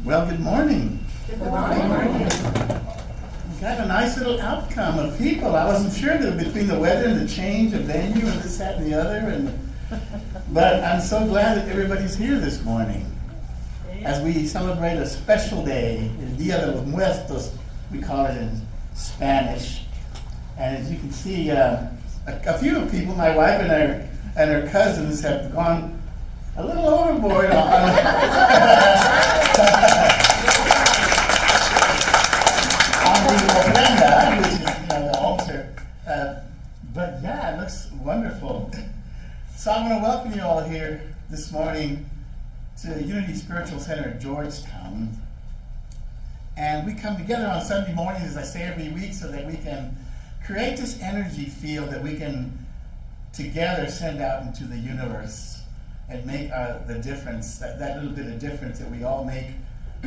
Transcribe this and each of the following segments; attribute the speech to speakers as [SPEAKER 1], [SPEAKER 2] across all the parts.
[SPEAKER 1] Well, good morning.
[SPEAKER 2] Good morning.
[SPEAKER 1] We got a nice little outcome of people. I wasn't sure that between the weather and the change of venue and this, that, and the other, but I'm so glad that everybody's here this morning as we celebrate a special day, El Día de los Muertos, we call it in Spanish. And as you can see, a few people, my wife and her cousins, have gone a little overboard on the ofrenda, which is the altar. But yeah, it looks wonderful. So I'm going to welcome you all here this morning to Unity Spiritual Center at Georgetown. And we come together on Sunday mornings, as I say every week, so that we can create this energy field that we can together send out into the universe and make the difference, that little bit of difference that we all make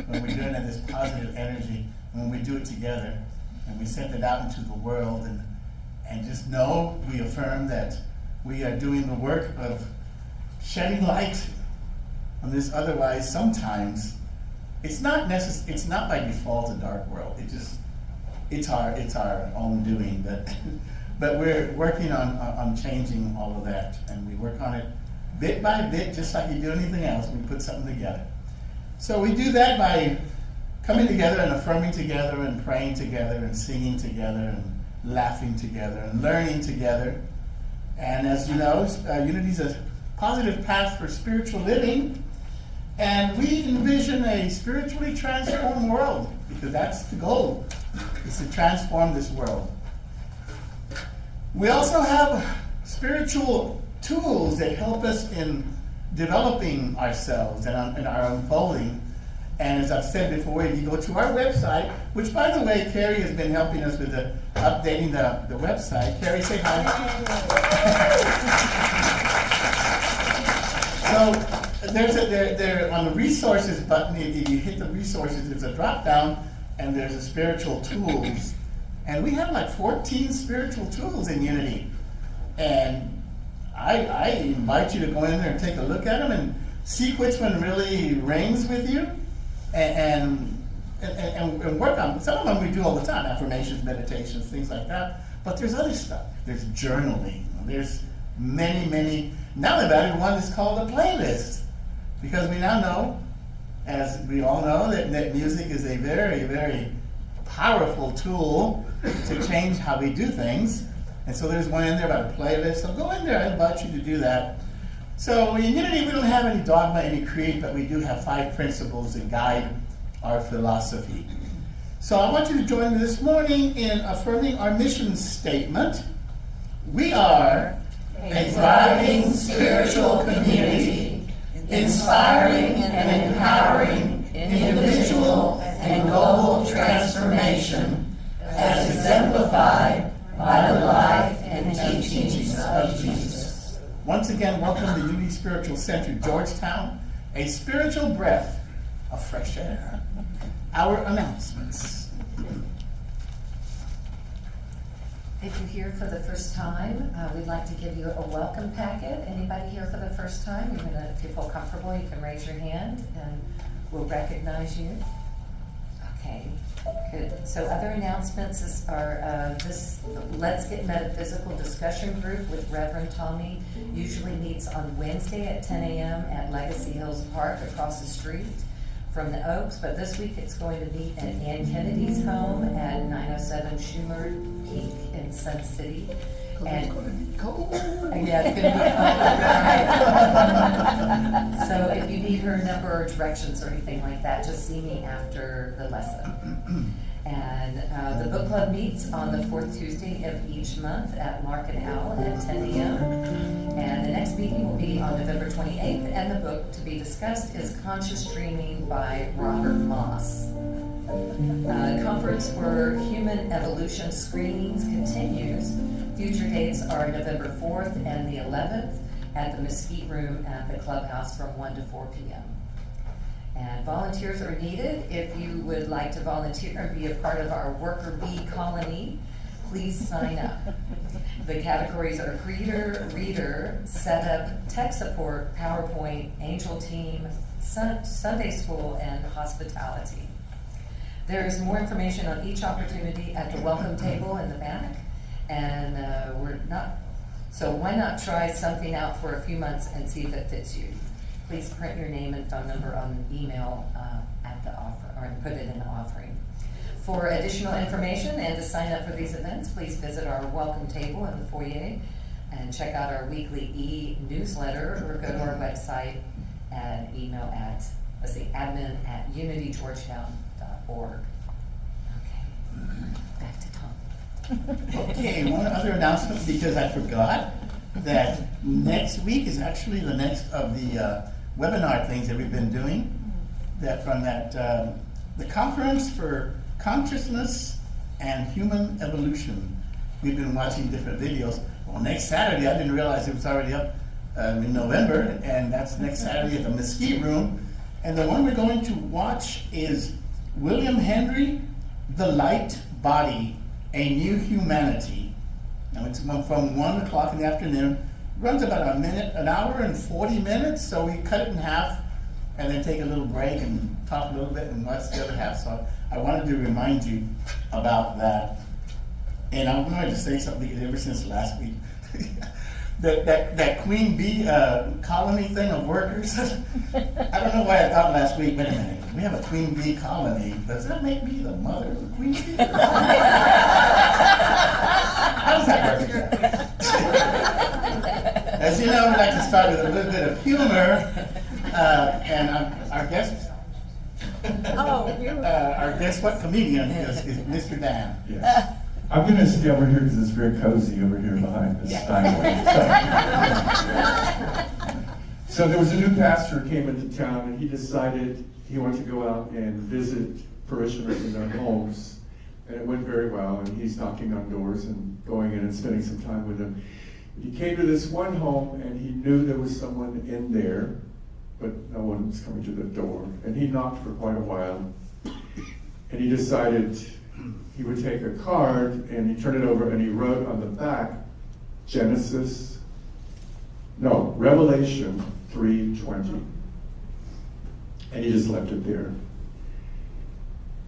[SPEAKER 1] when we're doing this positive energy, when we do it together and we send it out into the world, and just know, we affirm that we are doing the work of shedding light on this otherwise sometimes it's not by default a dark world. It's our own doing, but we're working on changing all of that, and we work on it bit by bit, just like you do anything else. We put something together. So we do that by coming together and affirming together and praying together and singing together and laughing together and learning together. And as you know, Unity is a positive path for spiritual living. And we envision a spiritually transformed world, because that's the goal, is to transform this world. We also have spiritual tools that help us in developing ourselves and our unfolding. And as I've said before, if you go to our website, which by the way, Carrie has been helping us with updating the website. Carrie, say hi. So, there on the resources button, if you hit the resources, there's a drop down and there's a spiritual tools. And we have like 14 spiritual tools in Unity. And I invite you to go in there and take a look at them and see which one really rings with you and work on them. Some of them we do all the time, affirmations, meditations, things like that. But there's other stuff. There's journaling. There's many. Now they've added one that's called a playlist. Because we now know, as we all know, that music is a very, very powerful tool to change how we do things. And so there's one in there about a playlist. So go in there, I invite you to do that. So in Unity, we don't have any dogma, any creed, but we do have 5 principles that guide our philosophy. So I want you to join me this morning in affirming our mission statement. We are a thriving spiritual community, inspiring and empowering individual and global transformation as exemplified by the life and teachings of Jesus. Once again, welcome to Unity Spiritual Center, Georgetown, a spiritual breath of fresh air. Our announcements.
[SPEAKER 2] If you're here for the first time, we'd like to give you a welcome packet. Anybody here for the first time, if you feel comfortable, you can raise your hand and we'll recognize you. Okay, good. So other announcements are this Let's Get Metaphysical discussion group with Reverend Tommy usually meets on Wednesday at 10 a.m. at Legacy Hills Park across the street from the Oaks, but this week it's going to meet at Ann Kennedy's home at 907 Schumer Peak in Sun City. And yeah, it's going to be so if you need her number or directions or anything like that, just see me after the lesson. And the book club meets on the 4th Tuesday of each month at Mark and Owl at 10 a.m. And the next meeting will be on November 28th, and the book to be discussed is Conscious Dreaming by Robert Moss. Conference for Human Evolution Screenings continues. Future dates are November 4th and the 11th at the Mesquite Room at the Clubhouse from 1 to 4 p.m. And volunteers are needed. If you would like to volunteer and be a part of our worker bee colony, please sign up. The categories are greeter, reader, setup, tech support, PowerPoint, angel team, Sunday school, and hospitality. There is more information on each opportunity at the welcome table in the back, and so why not try something out for a few months and see if it fits you? Please print your name and phone number on the email at the offer, or put it in the offering. For additional information and to sign up for these events, please visit our welcome table in the foyer and check out our weekly e-newsletter, or go to our website and email at, admin@unitygeorgetown.org. Okay, back to Tom.
[SPEAKER 1] Okay, one other announcement, because I forgot that next week is actually the next of the webinar things that we've been doing. That from the Conference for Consciousness and Human Evolution. We've been watching different videos. Well, next Saturday, I didn't realize it was already up in November, and that's next Saturday at the Mesquite Room. And the one we're going to watch is William Henry, The Light Body, A New Humanity. Now it's from 1 o'clock in the afternoon. Runs about an hour and 40 minutes, so we cut it in half and then take a little break and talk a little bit and watch the other half. So I wanted to remind you about that. And I'm going to say something ever since last week. that Queen Bee colony thing of workers. I don't know why I thought last week, wait a minute, we have a Queen Bee colony. Does that make me the mother of the Queen Bee? How does that work? As you know, we like to start with a little bit of humor. And our guest, our guest, what comedian is Mr. Dan.
[SPEAKER 3] Yes. I'm going to stay over here because it's very cozy over here behind the Steinway. So there was a new pastor who came into town, and he decided he wanted to go out and visit parishioners in their homes. And it went very well, and he's knocking on doors and going in and spending some time with them. He came to this one home, and he knew there was someone in there, but no one was coming to the door. And he knocked for quite a while, and he decided he would take a card, and he turned it over, and he wrote on the back, Revelation 3:20. And he just left it there.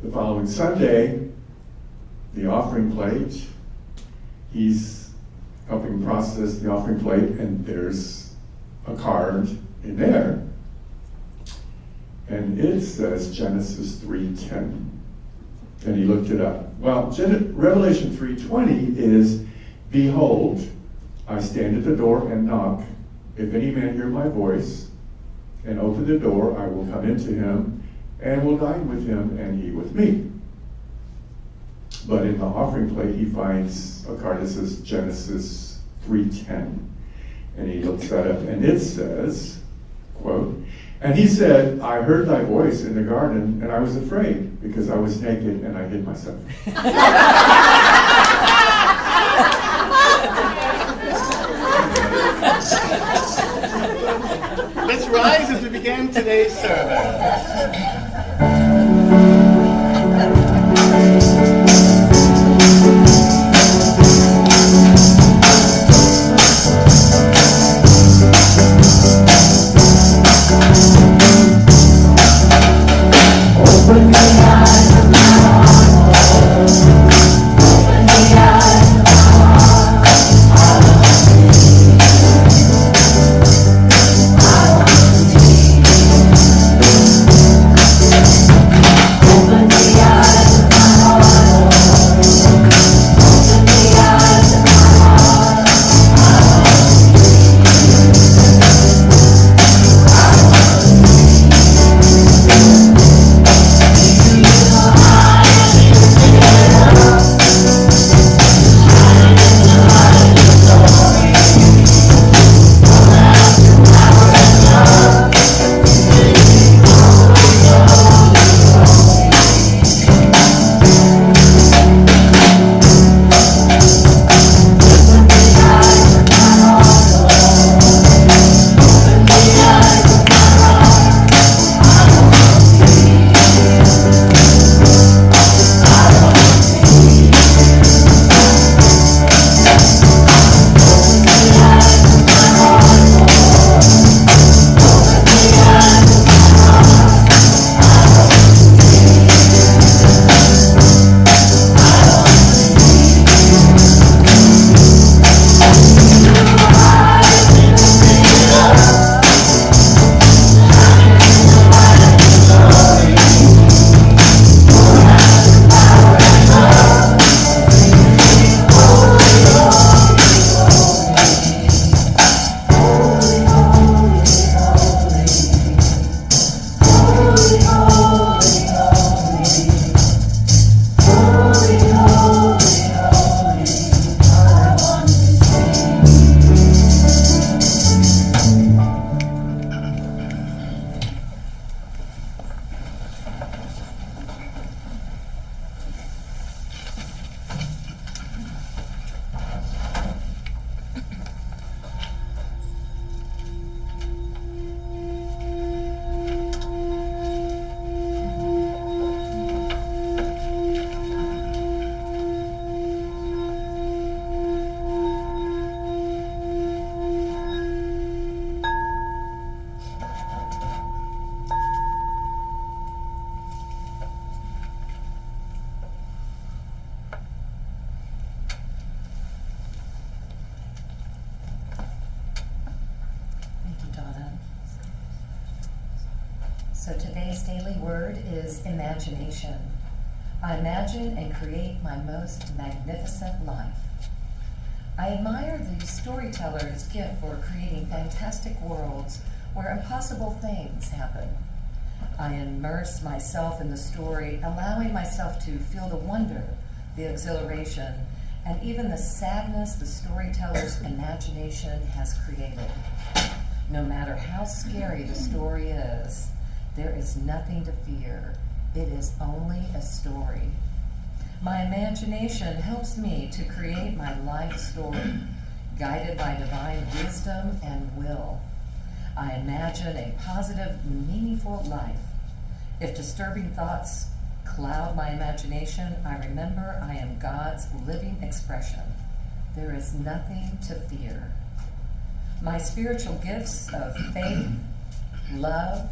[SPEAKER 3] The following Sunday, the offering plate, he's helping process the offering plate, and there's a card in there. And it says Genesis 3:10. And he looked it up. Well, Revelation 3:20 is, behold, I stand at the door and knock. If any man hear my voice and open the door, I will come into him and will dine with him and he with me. But in the offering plate, he finds a card that says Genesis 3:10. And he looks that up, and it says, quote, and he said, I heard thy voice in the garden, and I was afraid, because I was naked and I hid myself.
[SPEAKER 1] Let's rise as we begin today's service.
[SPEAKER 4] Open the eyes of my heart. Open the eyes of my heart. I want to see. I want to see.
[SPEAKER 2] Today's daily word is imagination. I imagine and create my most magnificent life. I admire the storyteller's gift for creating fantastic worlds where impossible things happen. I immerse myself in the story, allowing myself to feel the wonder, the exhilaration, and even the sadness the storyteller's imagination has created. No matter how scary the story is, there is nothing to fear. It is only a story. My imagination helps me to create my life story, guided by divine wisdom and will. I imagine a positive, meaningful life. If disturbing thoughts cloud my imagination, I remember I am God's living expression. There is nothing to fear. My spiritual gifts of faith, love,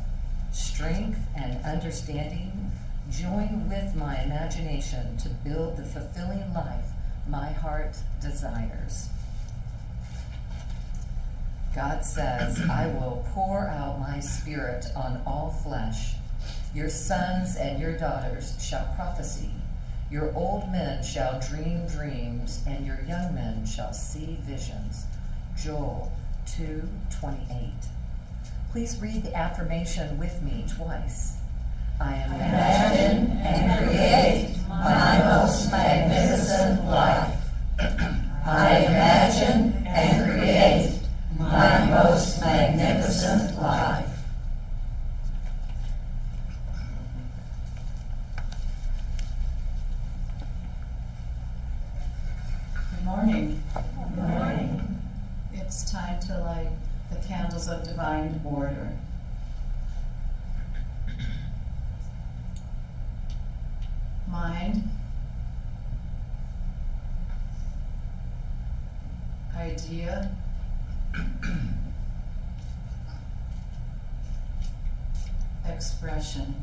[SPEAKER 2] strength, and understanding join with my imagination to build the fulfilling life my heart desires. God says, I will pour out my spirit on all flesh. Your sons and your daughters shall prophesy. Your old men shall dream dreams, and your young men shall see visions. Joel 2:28. Please read the affirmation with me twice. I imagine and create my most magnificent life. I imagine and create my most magnificent life.
[SPEAKER 5] Good morning.
[SPEAKER 2] Good morning.
[SPEAKER 5] It's time to light the candles of divine order. Mind, idea, expression.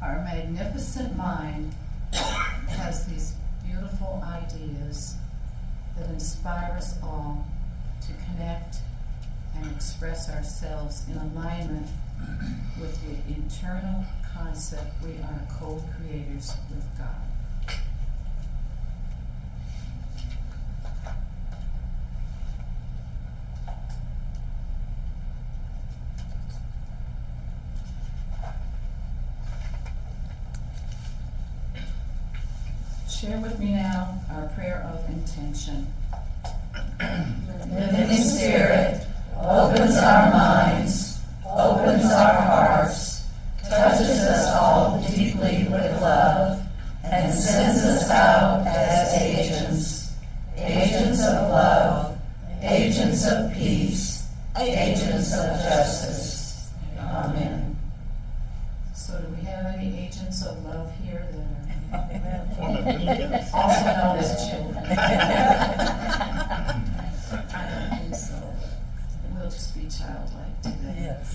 [SPEAKER 5] Our magnificent mind has these beautiful ideas that inspire us all to connect and express ourselves in alignment with the eternal concept we are co-creators with God. Share with me now our prayer of intention.
[SPEAKER 4] Living Spirit opens our minds, opens our hearts, touches us all deeply with love, and sends us out as agents, agents of love, agents of peace, agents of justice. Amen.
[SPEAKER 5] So do we have any agents of love here that
[SPEAKER 1] Form of
[SPEAKER 5] are
[SPEAKER 1] beacons.
[SPEAKER 5] also known as children? I don't think so. We'll just be childlike today.
[SPEAKER 2] Yes.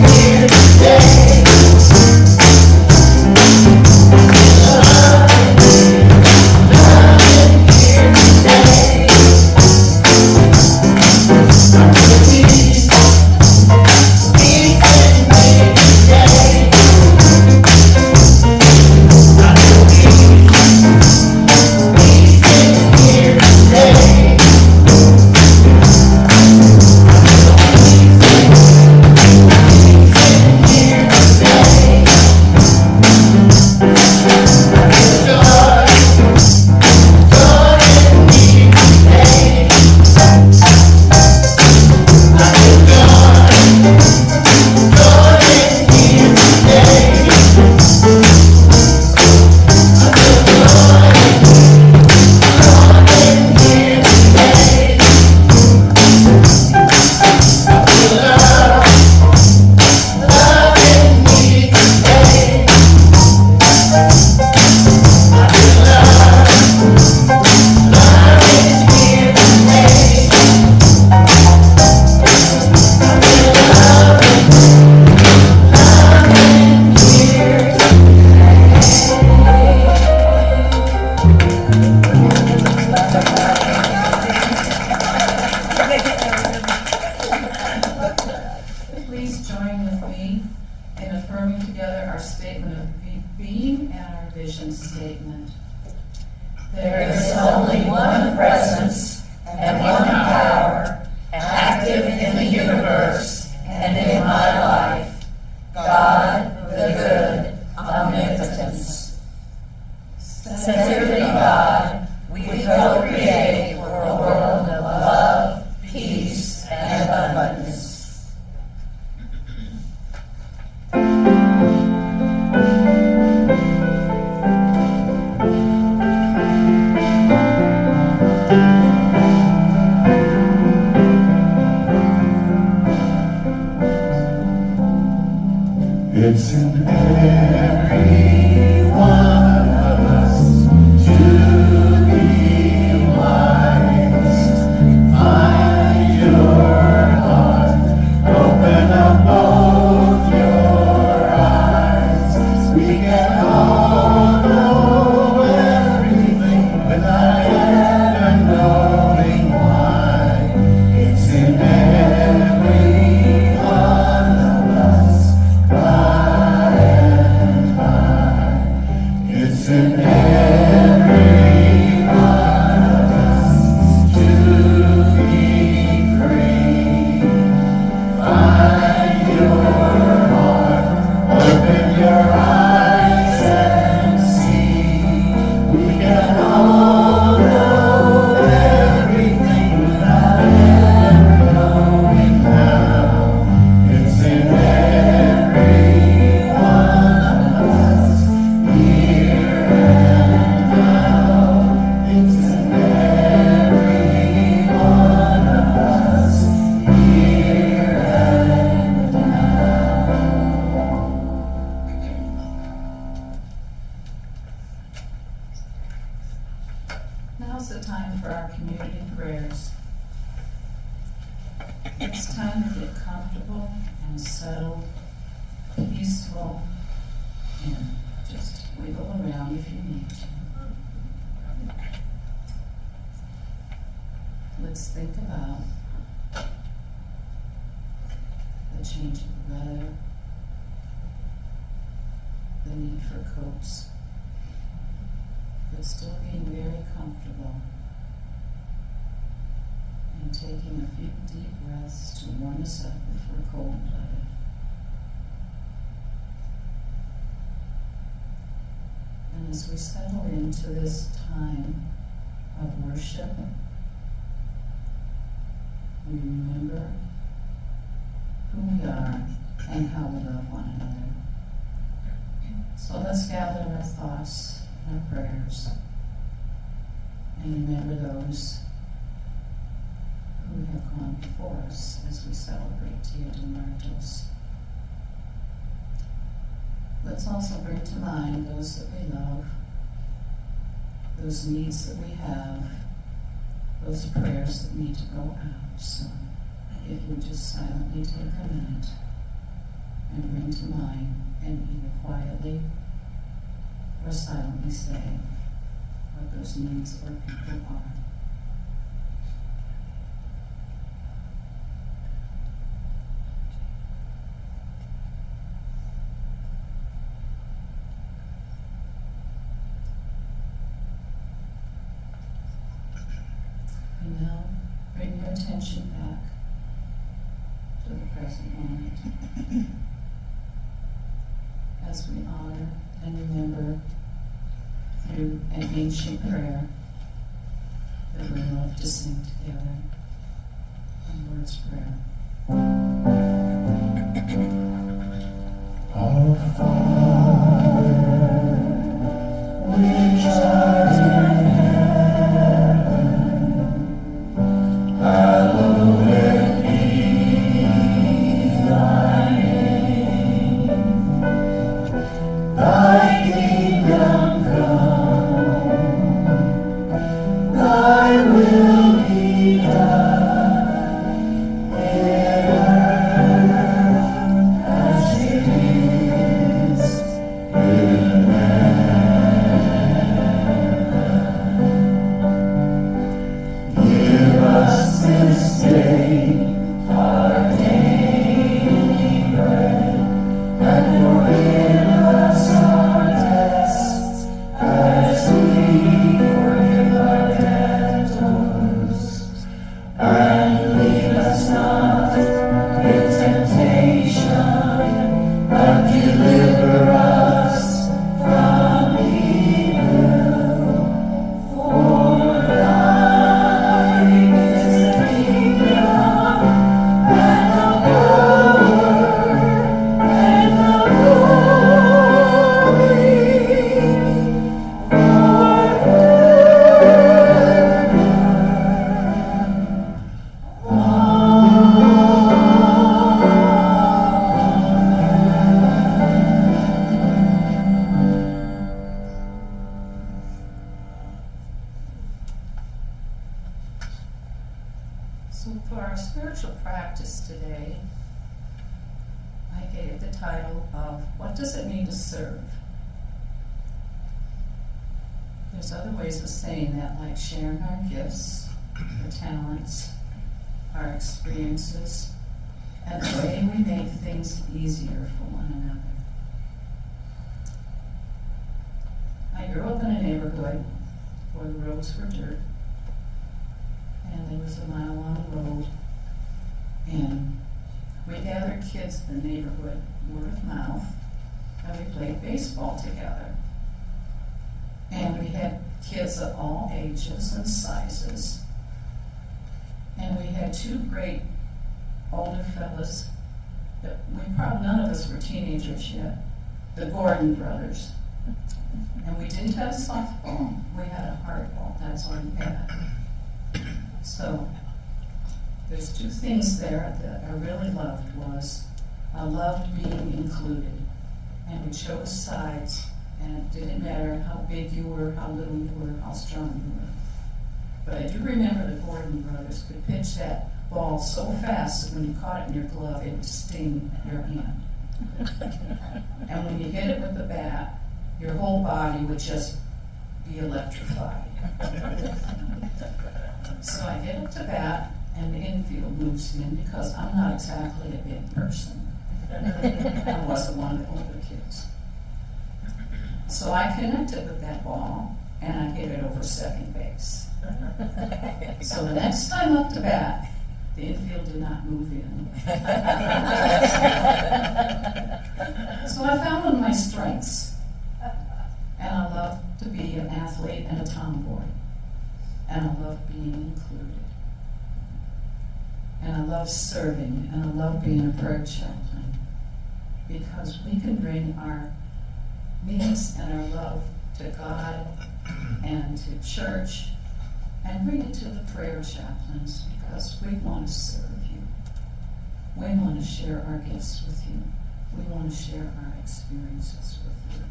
[SPEAKER 4] Here in one presence and one power, active in the universe and in my life. God, the good, omnipotence. Sincerely, God, we co-create for a world of love, peace, and abundance.
[SPEAKER 1] It's in every one of us to be wise. Find your heart, open up both your eyes. We can all know everything without ever knowing why. It's in every one of us. It's in every one of us to be free. Find your heart, open your eyes and see. We can all know everything without ever knowing how. It's in every one of us. It's in every one of us, here and
[SPEAKER 5] Now's the time for our community prayers. It's time to get comfortable and settled, peaceful, and just wiggle around if you need to. Let's think about the change of the weather, the need for coats, but still being very comfortable and taking a few deep breaths to warm us up if we're cold-blooded. And as we settle into this time of worship, we remember who we are and how we love one another. So let's gather our thoughts and our prayers and remember those who have gone before us as we celebrate Dia de Muertos. Let's also bring to mind those that we love, those needs that we have, those prayers that need to go out. So if we just silently take a minute and bring to mind and either quietly or silently say what those needs or people are. And now, bring your attention back to the present moment as we honor and remember through an ancient prayer that we love to sing together. One Lord's Prayer.
[SPEAKER 1] Our Father, which art in heaven, hallowed be thy name. Thy kingdom come, thy will be done, in earth as it is
[SPEAKER 5] So for our spiritual practice today, I gave the title of What Does It Mean to Serve? There's other ways of saying that, like sharing our gifts, our talents, our experiences, and the way we make things easier for one another. I grew up in a neighborhood where the roads were dirt, and there was a mile-long road, and we gathered kids in the neighborhood, word of mouth, and we played baseball together. And we had kids of all ages and sizes. And we had two great older fellas, none of us were teenagers yet, the Gordon brothers. And we didn't have softball, we had a hardball, that's all we had. So, there's two things there that I really loved was, I loved being included. And we chose sides, and it didn't matter how big you were, how little you were, how strong you were. But I do remember the Gordon brothers could pitch that ball so fast that when you caught it in your glove, it would sting your hand. And when you hit it with the bat, your whole body would just be electrified. So I get up to bat, and the infield moves in because I'm not exactly a big person. I wasn't one of the older kids. So I connected with that ball, and I hit it over second base. So the next time up to bat, the infield did not move in. So I found one of my strengths. And I love to be an athlete and a tomboy. And I love being included. And I love serving, and I love being a prayer chaplain. Because we can bring our needs and our love to God and to church and bring it to the prayer chaplains because we want to serve you. We want to share our gifts with you. We want to share our experiences with you.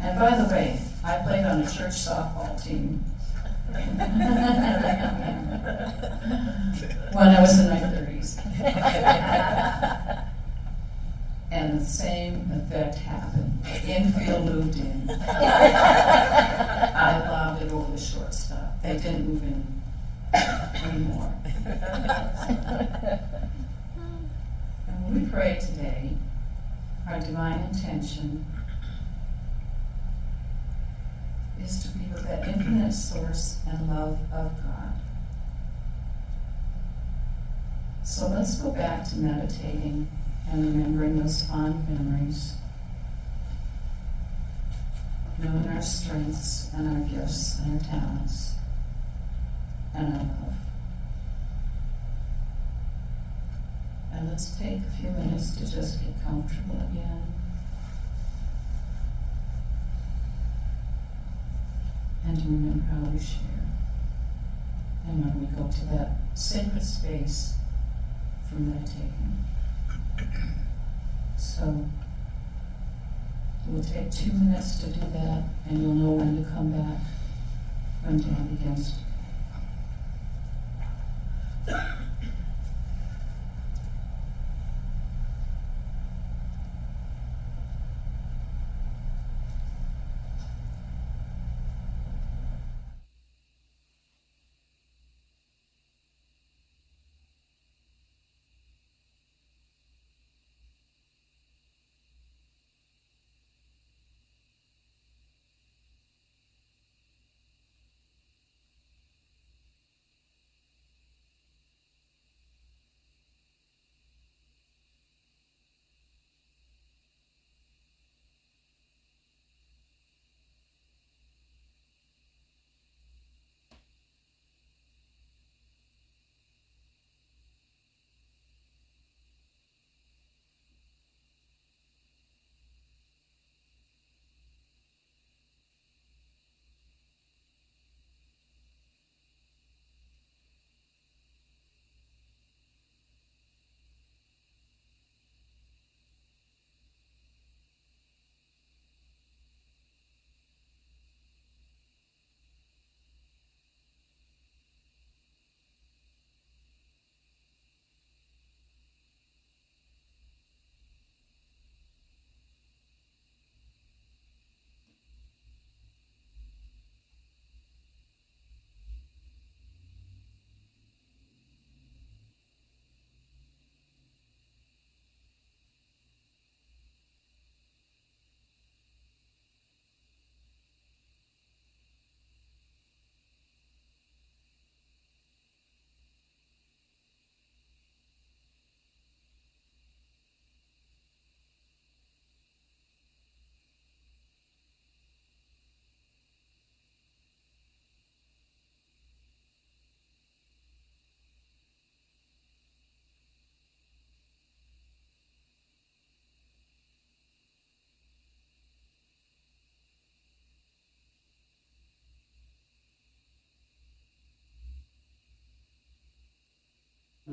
[SPEAKER 5] And by the way, I played on a church softball team when I was in my 30s. And the same effect happened. The infield moved in. I lobbed it over the shortstop. They didn't move in anymore. And when we pray today, our divine intention is to be with that infinite source and love of God. So let's go back to meditating and remembering those fond memories, knowing our strengths and our gifts and our talents and our love. And let's take a few minutes to just get comfortable again. And to remember how we share. And when we go to that sacred space for meditating. So, we'll take 2 minutes to do that, and you'll know when to come back when Dan begins.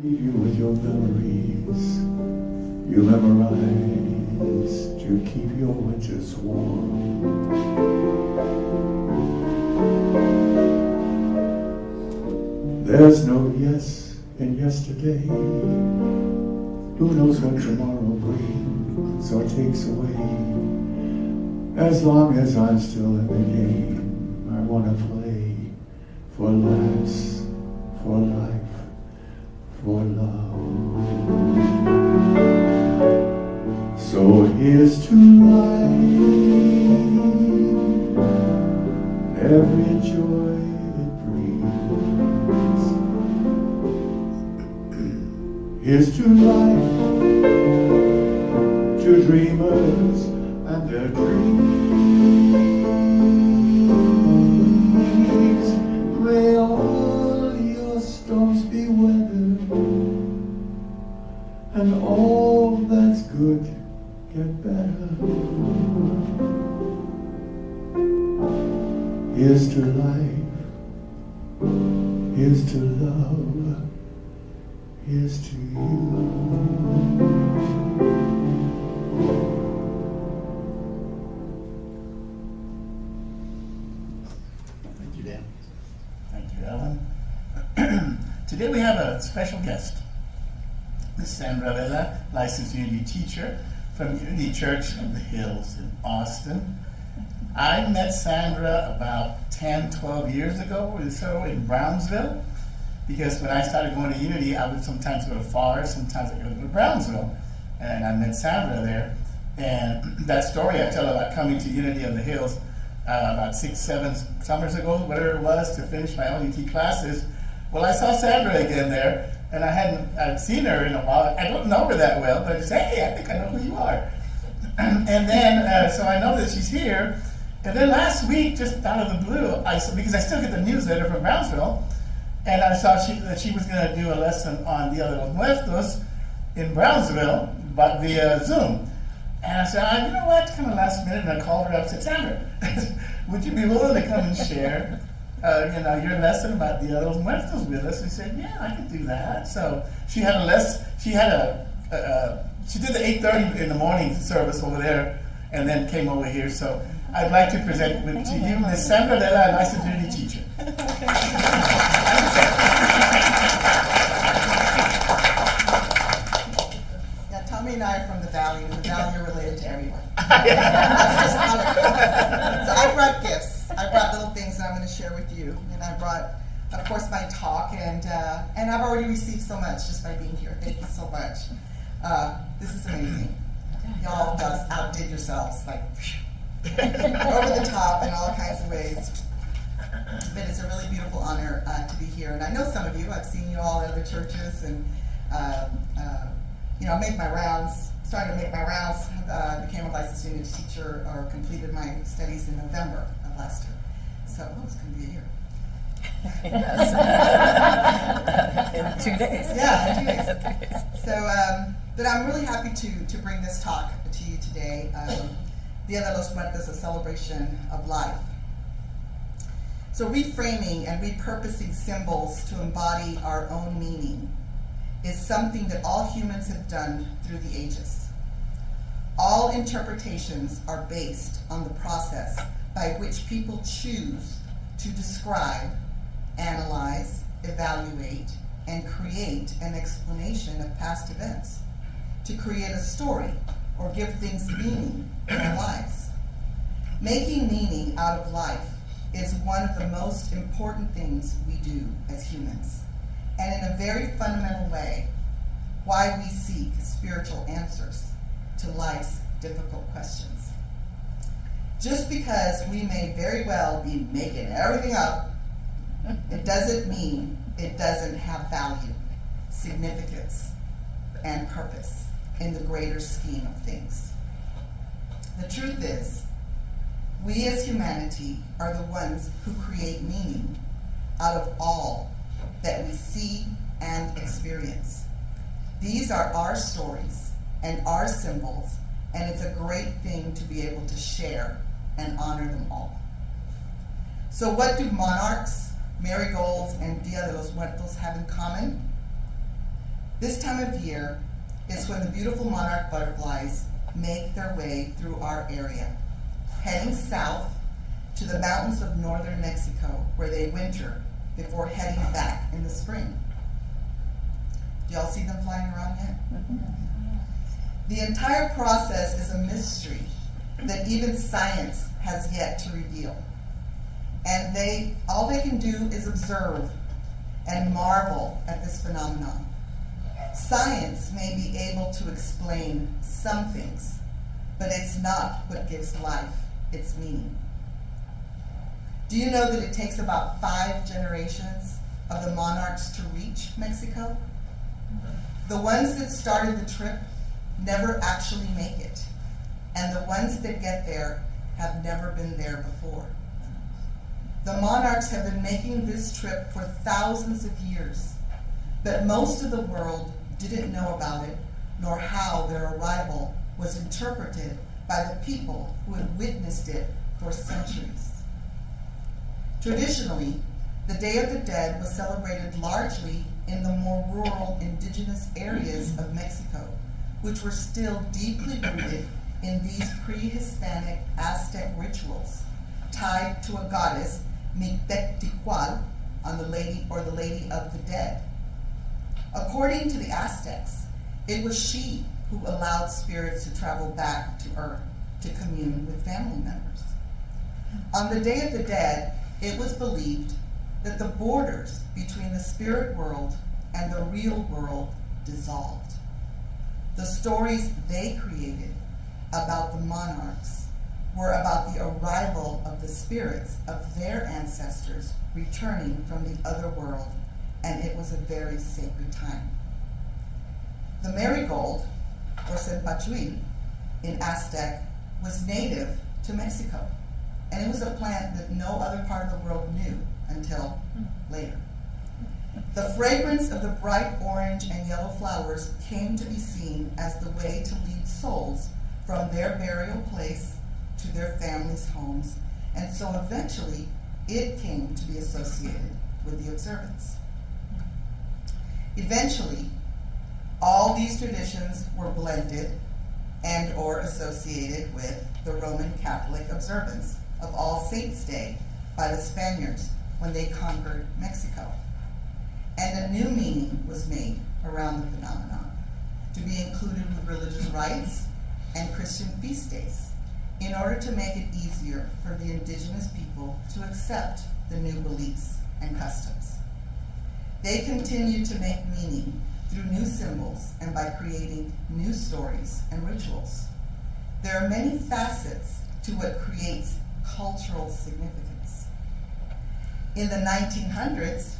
[SPEAKER 3] Leave you with your memories, you memorize to keep your winters warm. There's no yes in yesterday. Who knows what tomorrow brings or takes away? As long as I'm still in the game, I want to play for laughs, for life, for love. So here's to life, every joy it brings. Here's to life, to dreamers and their dreams. May all your storms be weathered, and all that's good get better. Here's to life, here's to love, here's to you.
[SPEAKER 1] Thank you, Dan. Thank you, Ellen. Today we have a special guest, Miss Sandra Vela, licensed Unity teacher from Unity Church of the Hills in Austin. I met Sandra about 10, 12 years ago or so in Brownsville, because when I started going to Unity, I would sometimes go to Forest, sometimes I would go to Brownsville, and I met Sandra there. And that story I tell about coming to Unity of the Hills about 6, 7 summers ago, whatever it was, to finish my OUT classes. Well, I saw Sandra again there, and I'd seen her in a while. I don't know her that well, but I just, hey, I think I know who you are. And then, so I know that she's here. And then last week, just out of the blue, because I still get the newsletter from Brownsville, and I saw that she was going to do a lesson on Dia de los Muertos in Brownsville, but via Zoom. And I said, you know what, kind of last minute, and I called her up and said, Sandra, would you be willing to come and share your lesson about Dia de los Muertos with us? And she said, yeah, I could do that. So she had a lesson, she did the 8:30 in the morning service over there, and then came over here. So I'd like to present to you Ms. Sandra Vela, a licensed Unity teacher.
[SPEAKER 6] Yeah, Tommy and I are from the Valley, and the Valley are related to everyone. That's just how it goes. So I brought gifts. I brought little things that I'm going to share with you. And I brought, of course, my talk, and I've already received so much just by being here. Thank you so much. This is amazing. Y'all just outdid yourselves, like, over the top in all kinds of ways. But it's a really beautiful honor to be here. And I know some of you, I've seen you all at other churches, and I make my rounds, started to make my rounds, became a licensed Unity teacher, or completed my studies in November of last year. So, it's going to be a year.
[SPEAKER 4] Yes. In 2 days.
[SPEAKER 6] Yeah, in 2 days. So, but I'm really happy to bring this talk to you today. Dia de los Muertos, a celebration of life. So reframing and repurposing symbols to embody our own meaning is something that all humans have done through the ages. All interpretations are based on the process by which people choose to describe, analyze, evaluate, and create an explanation of past events, to create a story or give things meaning in our lives. Making meaning out of life is one of the most important things we do as humans, and in a very fundamental way, why we seek spiritual answers to life's difficult questions. Just because we may very well be making everything up, it doesn't mean it doesn't have value, significance, and purpose in the greater scheme of things. The truth is, we as humanity are the ones who create meaning out of all that we see and experience. These are our stories and our symbols, and it's a great thing to be able to share and honor them all. So what do monarchs, marigolds, and Dia de los Muertos have in common? This time of year is when the beautiful monarch butterflies make their way through our area, heading south to the mountains of northern Mexico, where they winter before heading back in the spring. Do y'all see them flying around yet? The entire process is a mystery that even science has yet to reveal. And all they can do is observe and marvel at this phenomenon. Science may be able to explain some things, but it's not what gives life its meaning. Do you know that it takes about 5 generations of the monarchs to reach Mexico? The ones that started the trip never actually make it, and the ones that get there have never been there before. The monarchs have been making this trip for thousands of years, but most of the world didn't know about it, nor how their arrival was interpreted by the people who had witnessed it for centuries. Traditionally, the Day of the Dead was celebrated largely in the more rural indigenous areas of Mexico, which were still deeply rooted in these pre-Hispanic Aztec rituals tied to a goddess, Mictecticual, on the Lady of the Dead. According to the Aztecs, it was she who allowed spirits to travel back to Earth to commune with family members. On the Day of the Dead, it was believed that the borders between the spirit world and the real world dissolved. The stories they created about the monarchs were about the arrival of the spirits of their ancestors returning from the other world, and it was a very sacred time. The marigold, or Cempasúchil, in Aztec, was native to Mexico, and it was a plant that no other part of the world knew until later. The fragrance of the bright orange and yellow flowers came to be seen as the way to lead souls from their burial place to their families' homes, and so eventually it came to be associated with the observance. Eventually, all these traditions were blended and or associated with the Roman Catholic observance of All Saints' Day by the Spaniards when they conquered Mexico. And a new meaning was made around the phenomenon to be included with religious rites and Christian feast days in order to make it easier for the indigenous people to accept the new beliefs and customs. They continue to make meaning through new symbols and by creating new stories and rituals. There are many facets to what creates cultural significance. In the 1900s,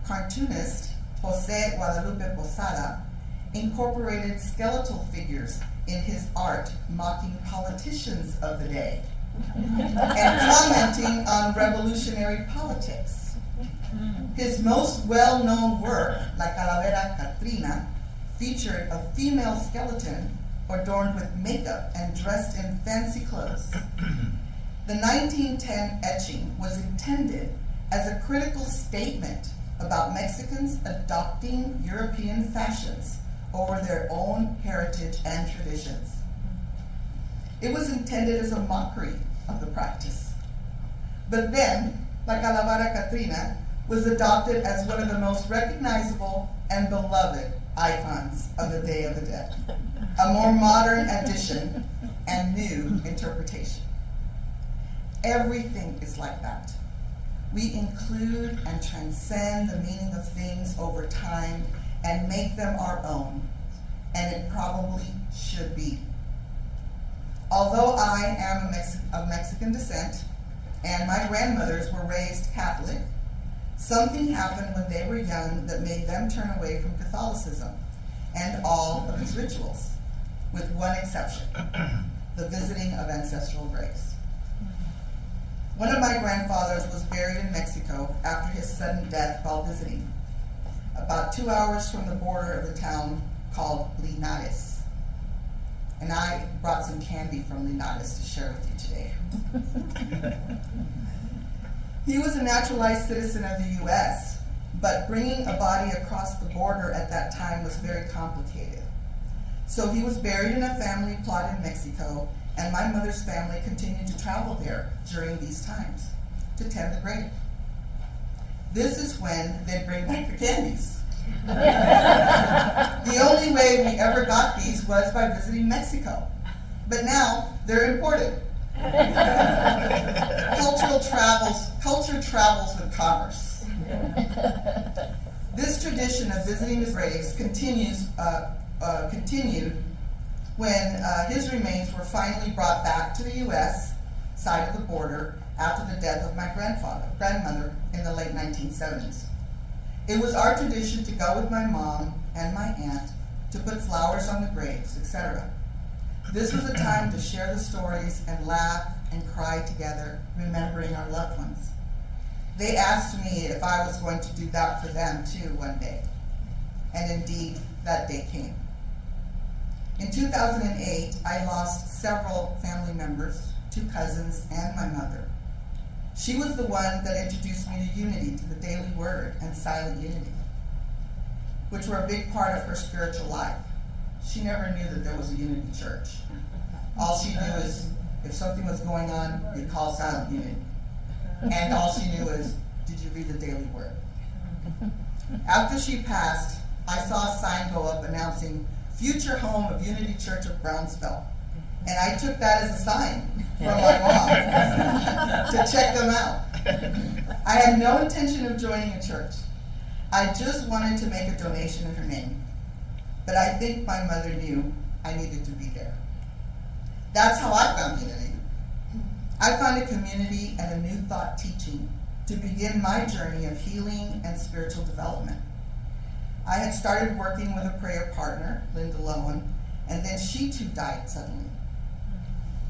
[SPEAKER 6] cartoonist Jose Guadalupe Posada incorporated skeletal figures in his art mocking politicians of the day and commenting on revolutionary politics. His most well-known work, La Calavera Catrina, featured a female skeleton adorned with makeup and dressed in fancy clothes. The 1910 etching was intended as a critical statement about Mexicans adopting European fashions over their own heritage and traditions. It was intended as a mockery of the practice. But then, La Calavera Catrina was adopted as one of the most recognizable and beloved icons of the Day of the Dead, a more modern addition and new interpretation. Everything is like that. We include and transcend the meaning of things over time and make them our own, and it probably should be. Although I am of Mexican descent, and my grandmothers were raised Catholic, something happened when they were young that made them turn away from Catholicism and all of its rituals, with one exception, the visiting of ancestral graves. One of my grandfathers was buried in Mexico after his sudden death while visiting, about 2 hours from the border of the town called Linares. And I brought some candy from Linares to share with you today. He was a naturalized citizen of the US, but bringing a body across the border at that time was very complicated. So he was buried in a family plot in Mexico, and my mother's family continued to travel there during these times to tend the grave. This is when they bring back the candies. The only way we ever got these was by visiting Mexico, but now they're imported. Culture travels with commerce. This tradition of visiting the graves continued when his remains were finally brought back to the U.S. side of the border after the death of my grandmother in the late 1970s. It was our tradition to go with my mom and my aunt to put flowers on the graves, etc. This was a time to share the stories and laugh and cry together, remembering our loved ones. They asked me if I was going to do that for them too one day. And indeed, that day came. In 2008, I lost several family members, 2 cousins, and my mother. She was the one that introduced me to unity, to the daily word and silent unity, which were a big part of her spiritual life. She never knew that there was a unity church. All she knew is if something was going on, you'd call silent unity. And all she knew is, did you read the daily word? After she passed, I saw a sign go up announcing future home of Unity Church of Brownsville. And I took that as a sign from my mom to check them out. I had no intention of joining a church. I just wanted to make a donation in her name. But I think my mother knew I needed to be there. That's how I found unity. I found a community and a new thought teaching to begin my journey of healing and spiritual development. I had started working with a prayer partner, Linda Lowen, and then she too died suddenly.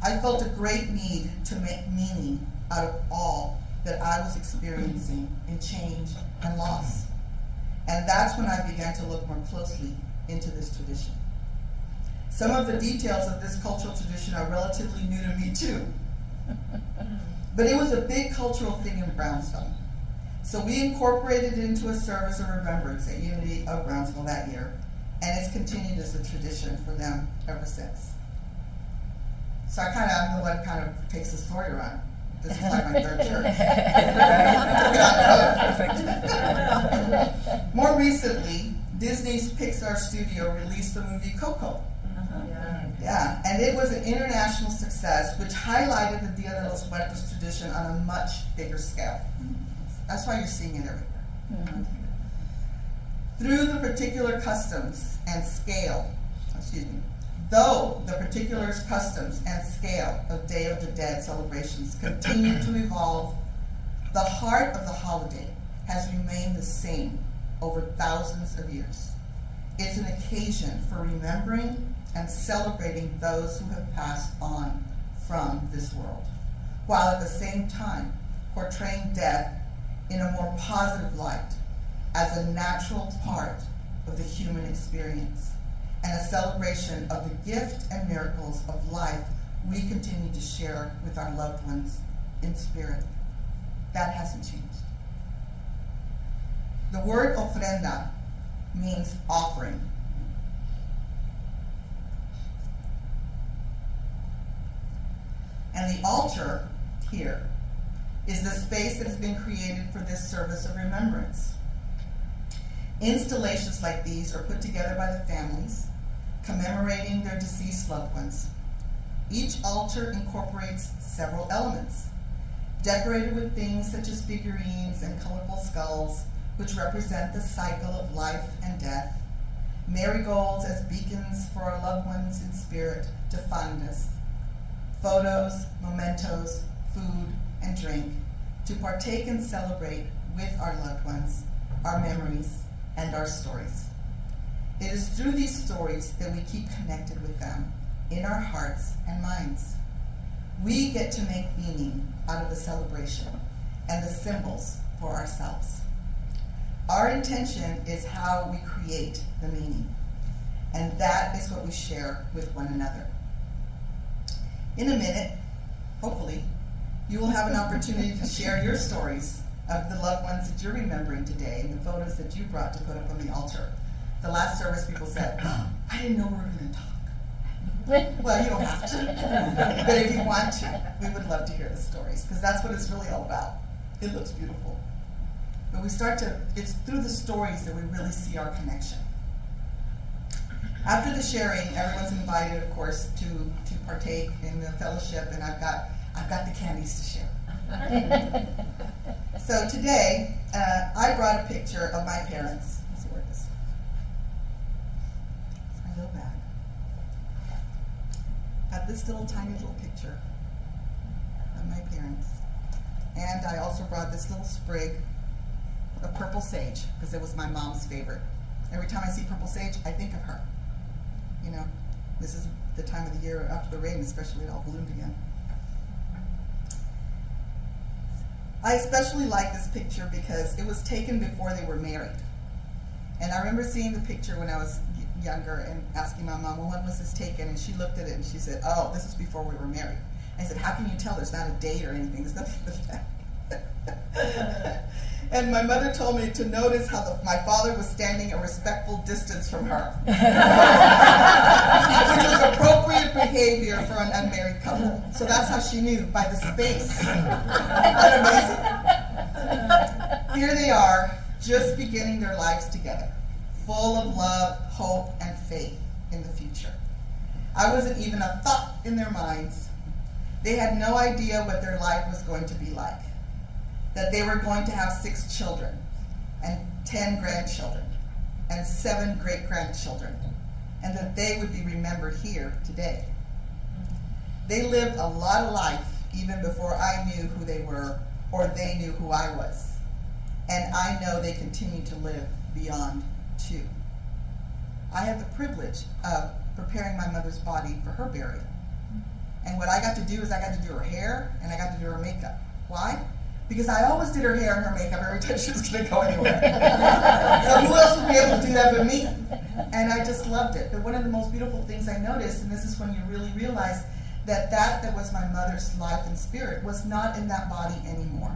[SPEAKER 6] I felt a great need to make meaning out of all that I was experiencing in change and loss. And that's when I began to look more closely into this tradition. Some of the details of this cultural tradition are relatively new to me too. But it was a big cultural thing in Brownsville. So we incorporated it into a service of remembrance at Unity of Brownsville that year, and it's continued as a tradition for them ever since. So I'm the one kind of takes the story around. This is like my third church. More recently, Disney's Pixar studio released the movie Coco. Yeah, and it was an international success, which highlighted the Dia de los Muertos tradition on a much bigger scale. That's why you're seeing it everywhere. Through the particular customs and scale, though the particular customs and scale of Day of the Dead celebrations continue to evolve, the heart of the holiday has remained the same over thousands of years. It's an occasion for remembering and celebrating those who have passed on from this world, while at the same time portraying death in a more positive light as a natural part of the human experience and a celebration of the gift and miracles of life we continue to share with our loved ones in spirit. That hasn't changed. The word ofrenda means offering. And the altar here is the space that has been created for this service of remembrance. Installations like these are put together by the families, commemorating their deceased loved ones. Each altar incorporates several elements, decorated with things such as figurines and colorful skulls, which represent the cycle of life and death, marigolds as beacons for our loved ones in spirit to find us, photos, mementos, food, and drink to partake and celebrate with our loved ones, our memories, and our stories. It is through these stories that we keep connected with them in our hearts and minds. We get to make meaning out of the celebration and the symbols for ourselves. Our intention is how we create the meaning, and that is what we share with one another. In a minute, hopefully, you will have an opportunity to share your stories of the loved ones that you're remembering today and the photos that you brought to put up on the altar. The last service, people said, I didn't know we were going to talk. Well, you don't have to. But if you want to, we would love to hear the stories, because that's what it's really all about. It looks beautiful. But it's through the stories that we really see our connection. After the sharing, everyone's invited, of course, to partake in the fellowship, and I've got the candies to share. So today, I brought a picture of my parents. Let's see where it is. It's my little bag. Got this tiny little picture of my parents. And I also brought this little sprig of purple sage, because it was my mom's favorite. Every time I see purple sage, I think of her. You know, this is the time of the year after the rain, especially, it all bloomed again. I especially like this picture because it was taken before they were married. And I remember seeing the picture when I was younger and asking my mom, well, when was this taken? And she looked at it and she said, oh, this is before we were married. I said, how can you tell? There's not a date or anything. There's nothing with that. And my mother told me to notice how my father was standing a respectful distance from her. Which is appropriate behavior for an unmarried couple. So that's how she knew, by the space. Isn't that amazing? Here they are, just beginning their lives together, full of love, hope, and faith in the future. I wasn't even a thought in their minds. They had no idea what their life was going to be like. That they were going to have 6 children, and 10 grandchildren, and 7 great-grandchildren, and that they would be remembered here today. They lived a lot of life even before I knew who they were, or they knew who I was. And I know they continue to live beyond too. I had the privilege of preparing my mother's body for her burial. And what I got to do is I got to do her hair, and I got to do her makeup. Why? Because I always did her hair and her makeup every time she was going to go anywhere. So who else would be able to do that but me? And I just loved it. But one of the most beautiful things I noticed, and this is when you really realize that was my mother's life and spirit, was not in that body anymore.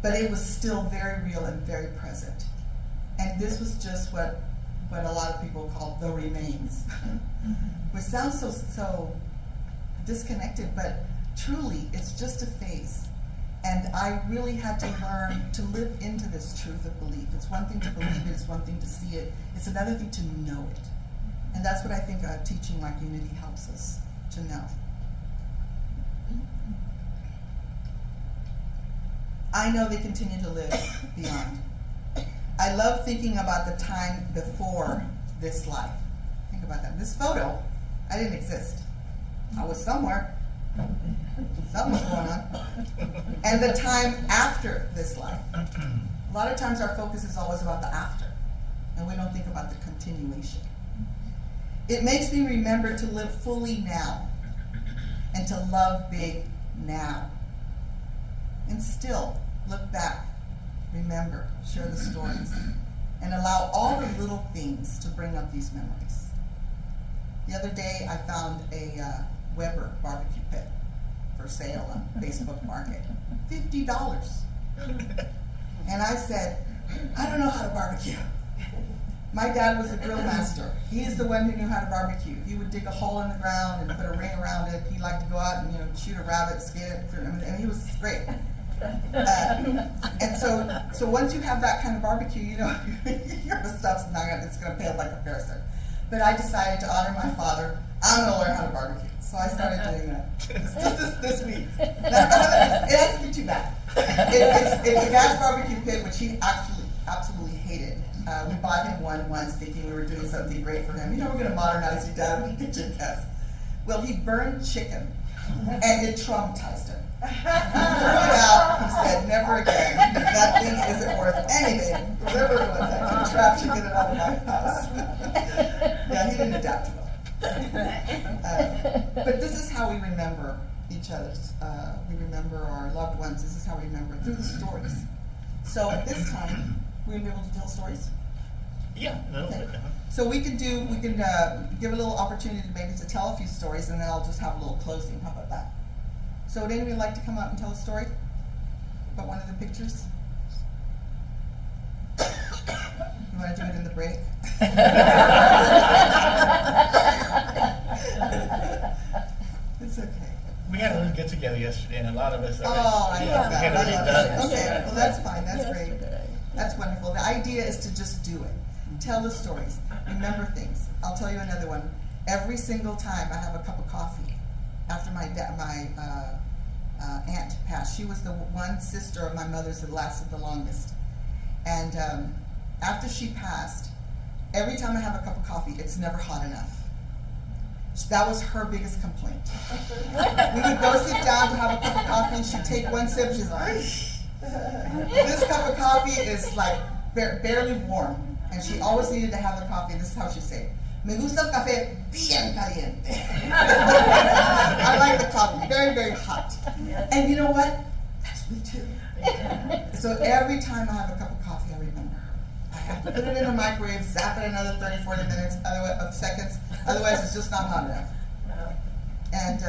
[SPEAKER 6] But it was still very real and very present. And this was just what a lot of people call the remains. Which sounds so disconnected, but truly it's just a phase. And I really had to learn to live into this truth of belief. It's one thing to believe it, it's one thing to see it, it's another thing to know it. And that's what I think a teaching like Unity helps us to know. I know they continue to live beyond. I love thinking about the time before this life. Think about that. This photo, I didn't exist. I was somewhere. Something was going on. And the time after this life. A lot of times our focus is always about the after, and we don't think about the continuation. It makes me remember to live fully now, and to love big now. And still, look back, remember, share the stories, and allow all the little things to bring up these memories. The other day, I found a Weber barbecue pit for sale on Facebook Market. $50. And I said, I don't know how to barbecue. My dad was a grill master. He is the one who knew how to barbecue. He would dig a hole in the ground and put a ring around it. He liked to go out and shoot a rabbit, skin it, and he was great. And so once you have that kind of barbecue, your stuff's not gonna, it's gonna pale like a parasite. But I decided to honor my father. I'm gonna learn how to barbecue. So I started doing that this week. It hasn't been too bad. It's a gas barbecue pit, which he absolutely hated. We bought him one once thinking we were doing something great for him. We're going to modernize your dad with a kitchen gas. Well, he burned chicken, and it traumatized him. He threw it out. He said, never again. That thing isn't worth anything. Whoever it was that contraption, get it out of my house. Yeah, he didn't adapt to it. But this is how we remember each other. We remember our loved ones. This is how we remember through the stories. So at this time, we're gonna be able to tell stories.
[SPEAKER 1] Yeah, no.
[SPEAKER 6] Okay. So we can give a little opportunity maybe to tell a few stories, and then I'll just have a little closing. How about that? So would anybody like to come up and tell a story? about one of the pictures? You want to do it in the break? It's okay.
[SPEAKER 1] We had a little get together yesterday, and a lot of us
[SPEAKER 6] Oh, I love that.
[SPEAKER 1] had
[SPEAKER 6] I
[SPEAKER 1] already
[SPEAKER 6] love
[SPEAKER 1] done
[SPEAKER 6] that.
[SPEAKER 1] it.
[SPEAKER 6] Okay, well, that's fine, that's great.
[SPEAKER 7] Yesterday.
[SPEAKER 6] That's wonderful. The idea is to just do it. Tell the stories. Remember things. I'll tell you another one. Every single time I have a cup of coffee, after my aunt passed, she was the one sister of my mother's that lasted the longest. And after she passed, every time I have a cup of coffee, it's never hot enough. So that was her biggest complaint. We would go sit down to have a cup of coffee, and she'd take one sip, she's like, this cup of coffee is like barely warm. And she always needed to have the coffee. This is how she'd say, me gusta el café bien caliente. I like the coffee very, very hot. And you know what? That's me too. So every time I have a cup of coffee, I remember her. I have to put it in the microwave, zap it another 30, 40 minutes, seconds. Otherwise, it's just not hot enough. And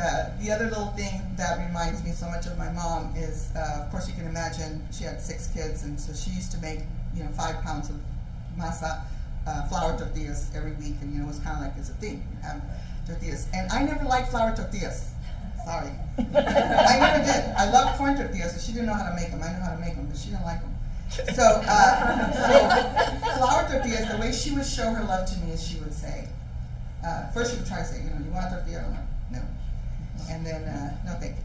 [SPEAKER 6] the other little thing that reminds me so much of my mom is, of course, you can imagine she had 6 kids, and so she used to make, 5 pounds of masa, flour tortillas every week, and it was kind of like it's a thing. You have tortillas, and I never liked flour tortillas. Sorry, I never did. I loved corn tortillas, and she didn't know how to make them. I know how to make them, but she didn't like them. So flour tortillas, the way she would show her love to me is she would say, first she would try to say, you want a tortilla? I'm like, no. And then, no thank you.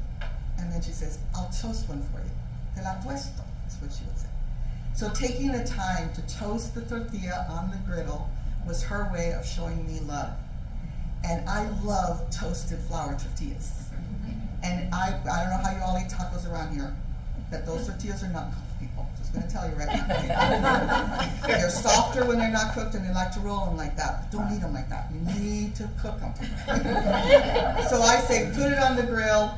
[SPEAKER 6] And then she says, I'll toast one for you. Te la tuesto, is what she would say. So taking the time to toast the tortilla on the griddle was her way of showing me love. And I love toasted flour tortillas. And I don't know how you all eat tacos around here, but those tortillas are not cooked, people. Just going to tell you right now. They're softer when they're not cooked, and they like to roll them like that. But don't eat them like that. You need to cook them. So I say, put it on the grill,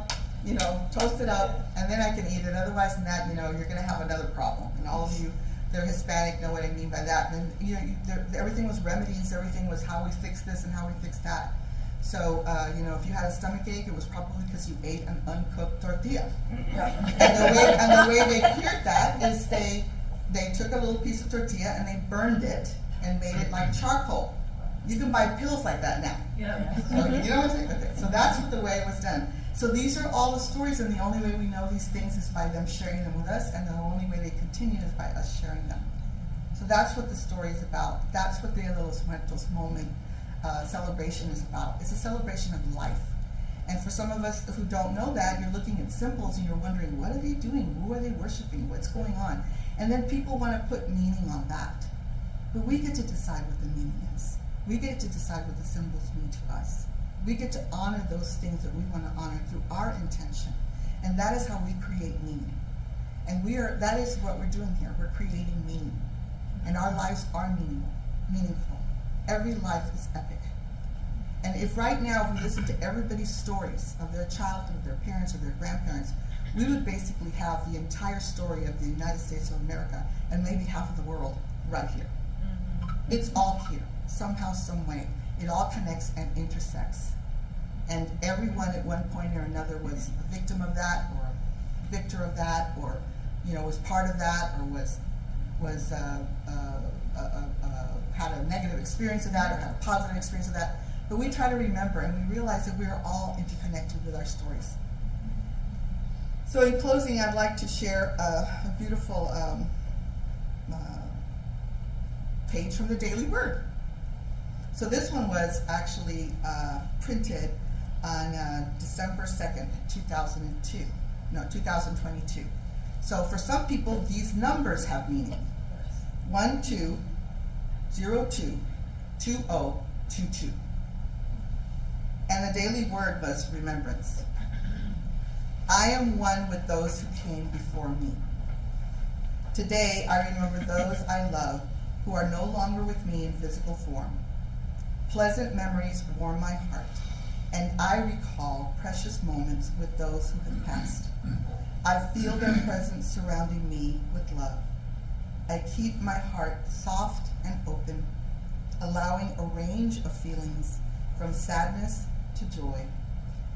[SPEAKER 6] toast it up, and then I can eat it. Otherwise than that, you're going to have another problem. And all of you that are Hispanic know what I mean by that. And then, everything was remedies. Everything was how we fix this and how we fix that. So, if you had a stomach ache, it was probably because you ate an uncooked tortilla. And the way they cured that is they took a little piece of tortilla and they burned it and made it like charcoal. You can buy pills like that now. So, you know what I'm saying? Okay. So that's the way it was done. So these are all the stories, and the only way we know these things is by them sharing them with us, and the only way they continue is by us sharing them. So that's what the story is about. That's what the Dia de los Muertos moment celebration is about. It's a celebration of life. And for some of us who don't know that, you're looking at symbols and you're wondering, what are they doing? Who are they worshiping? What's going on? And then people want to put meaning on that. But we get to decide what the meaning is. We get to decide what the symbols mean to us. We get to honor those things that we want to honor through our intention. And that is how we create meaning. And that is what we're doing here. We're creating meaning. And our lives are meaningful. Every life is epic. And if right now, if we listen to everybody's stories of their childhood, their parents, or their grandparents, we would basically have the entire story of the United States of America and maybe half of the world right here. It's all here, somehow, some way. It all connects and intersects. And everyone at one point or another was a victim of that, or a victor of that, or was part of that, or had a negative experience of that, or had a positive experience of that. But we try to remember, and we realize that we are all interconnected with our stories. So in closing, I'd like to share a beautiful page from the Daily Word. So this one was actually printed on December 2nd, 2022. So for some people, these numbers have meaning. 12022022. And the daily word was remembrance. I am one with those who came before me. Today I remember those I love who are no longer with me in physical form. Pleasant memories warm my heart, and I recall precious moments with those who have passed. I feel their presence surrounding me with love. I keep my heart soft and open, allowing a range of feelings from sadness to joy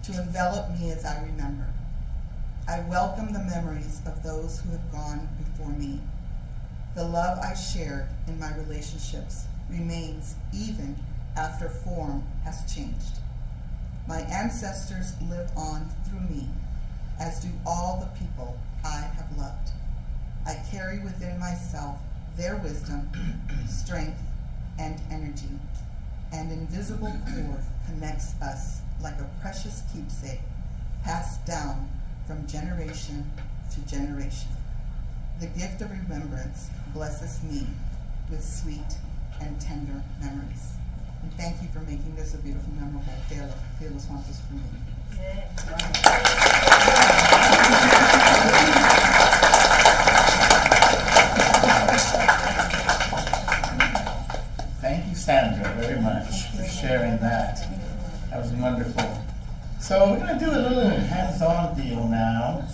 [SPEAKER 6] to envelop me as I remember. I welcome the memories of those who have gone before me. The love I shared in my relationships remains even after form has changed. My ancestors live on through me, as do all the people I have loved. I carry within myself their wisdom, strength, and energy. An invisible cord connects us like a precious keepsake passed down from generation to generation. The gift of remembrance blesses me with sweet and tender memories. And thank you for making this a beautiful, memorable Dia de los Muertos for me.
[SPEAKER 1] Thank you, Sandra, very much for sharing that. That was wonderful. So we're going to do a little hands-on deal now.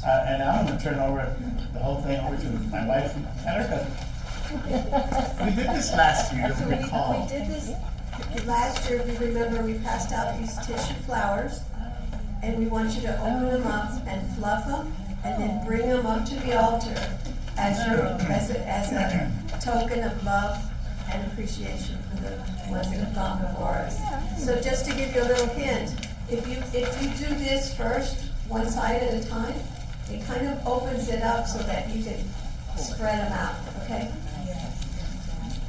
[SPEAKER 1] And I'm going to turn over the whole thing over to my wife and her cousin. We did this last year, if you recall.
[SPEAKER 7] We did this last year. If you remember, we passed out these tissue flowers, and we want you to open them up and fluff them, and then bring them up to the altar as a token of love and appreciation for the ones that have gone before us. So just to give you a little hint, if you do this first, one side at a time, it kind of opens it up so that you can spread them out, okay?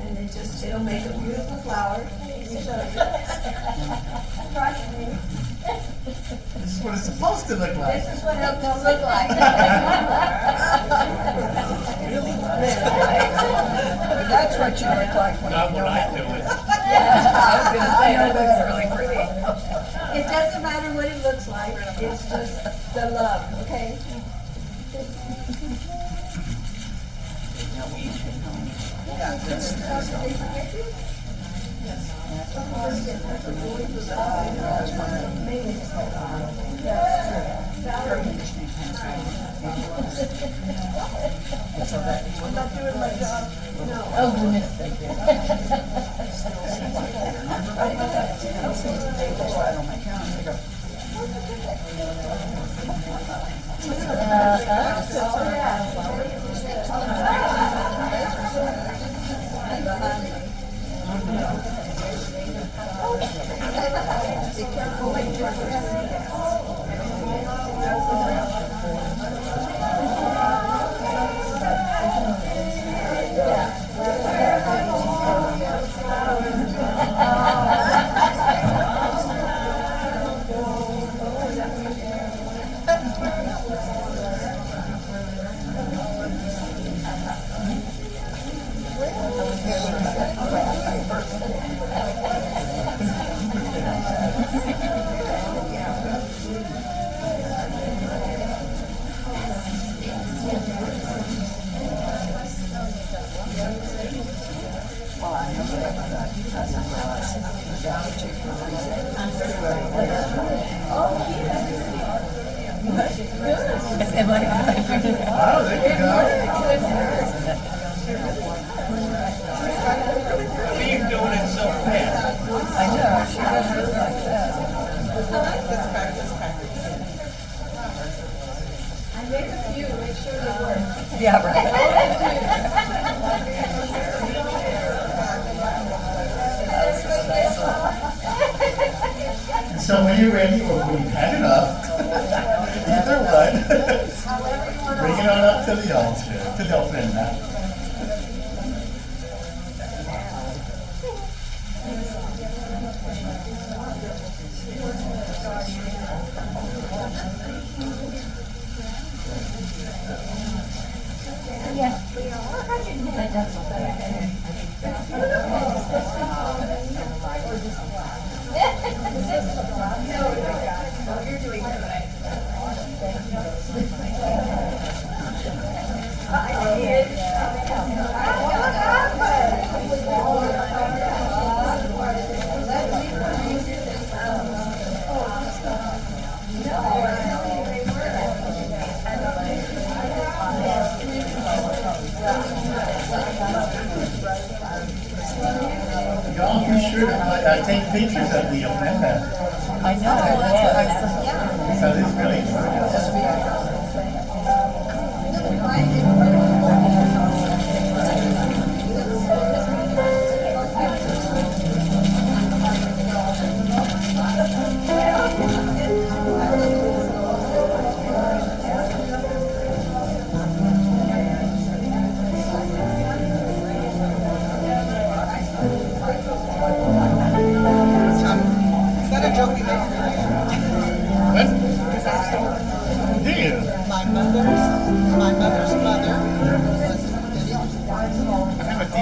[SPEAKER 7] And it'll make a beautiful flower.
[SPEAKER 1] This is what it's supposed to look like.
[SPEAKER 7] This is what it'll look like.
[SPEAKER 8] That's what you look like when
[SPEAKER 9] Not
[SPEAKER 8] you
[SPEAKER 9] when
[SPEAKER 8] know
[SPEAKER 9] I
[SPEAKER 8] that.
[SPEAKER 9] do it.
[SPEAKER 8] I was gonna say, that looks really pretty.
[SPEAKER 7] It doesn't matter what it looks like, it's just the love, okay? I'm not doing my job, no.
[SPEAKER 8] Oh, goodness.
[SPEAKER 1] Oh, there you go.
[SPEAKER 9] You're doing it so fast.
[SPEAKER 8] I know, she doesn't look like that.
[SPEAKER 7] I make a few, make sure they work.
[SPEAKER 8] Yeah, right.
[SPEAKER 1] So when you're ready, or when you've had enough, either one, bring it on up to the altar, to the ofrenda. Y'all be sure to take pictures of the ofrenda.
[SPEAKER 8] I know, that's what I said.
[SPEAKER 1] So it's really gorgeous.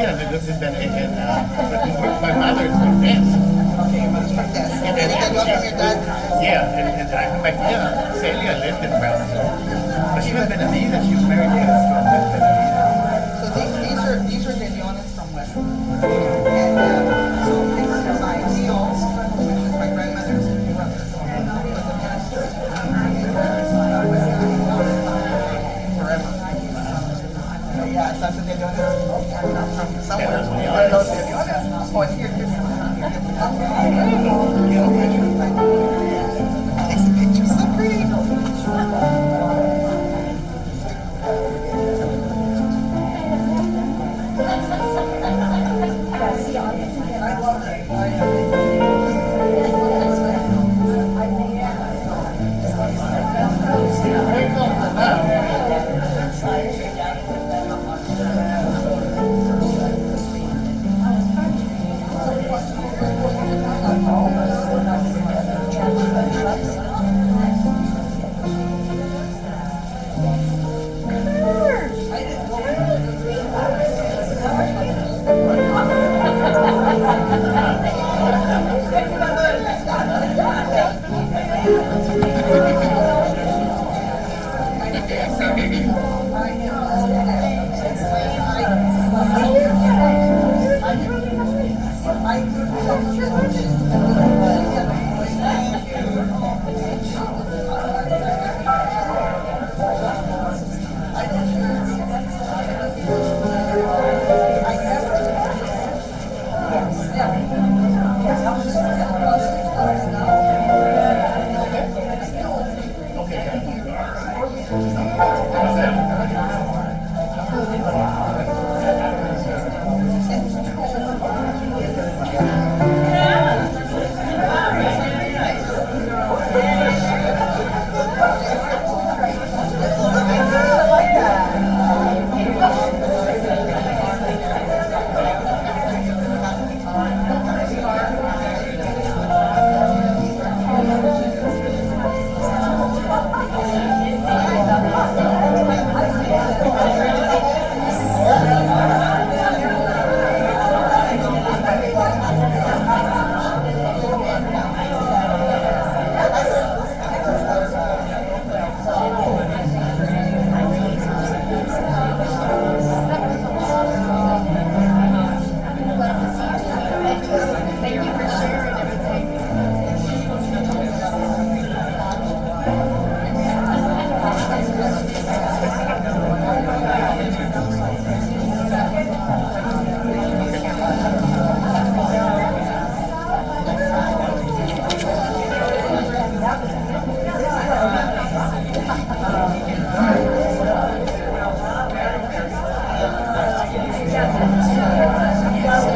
[SPEAKER 1] Yeah, my mother's from this.
[SPEAKER 6] Okay, your mother's from this. And then you grew up from your dad?
[SPEAKER 1] Yeah, and my tia, Celia, lived in Brownsville. But she was Benavides, she was married to a Benavides.
[SPEAKER 6] So these are the Leones from Westwood. And so this is my tío, which is my grandmother's brother. And he was a minister forever. Yeah, Santa de Leones from somewhere. Los de Leones. Oh, and here, takes the picture so pretty.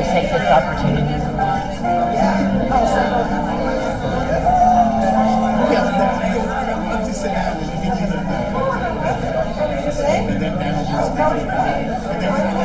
[SPEAKER 8] Take this opportunity.
[SPEAKER 1] Once you sit down, you can do the and then that'll just and then we can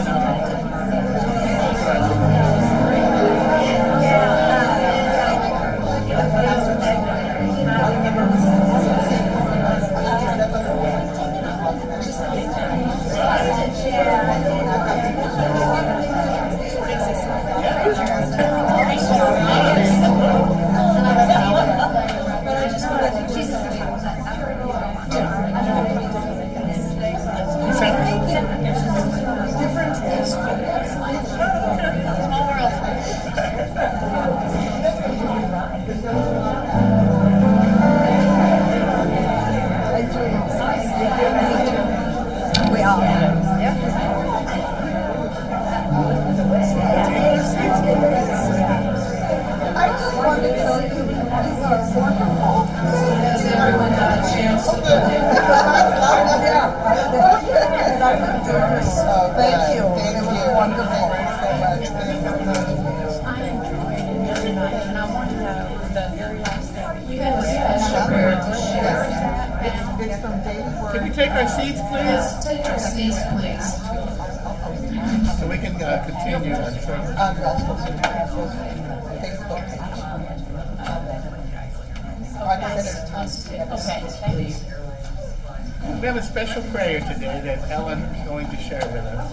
[SPEAKER 6] Thank you. It was wonderful.
[SPEAKER 8] And I want to know the very last thing.
[SPEAKER 6] You have a special prayer to share. It's from Daily Word.
[SPEAKER 1] Can we take our seats, please?
[SPEAKER 8] Yes, take your seats, please.
[SPEAKER 1] So we can continue our service.
[SPEAKER 6] Facebook page. I can send it to
[SPEAKER 8] Okay, thank you.
[SPEAKER 1] We have a special prayer today that Ellen is going to share with us.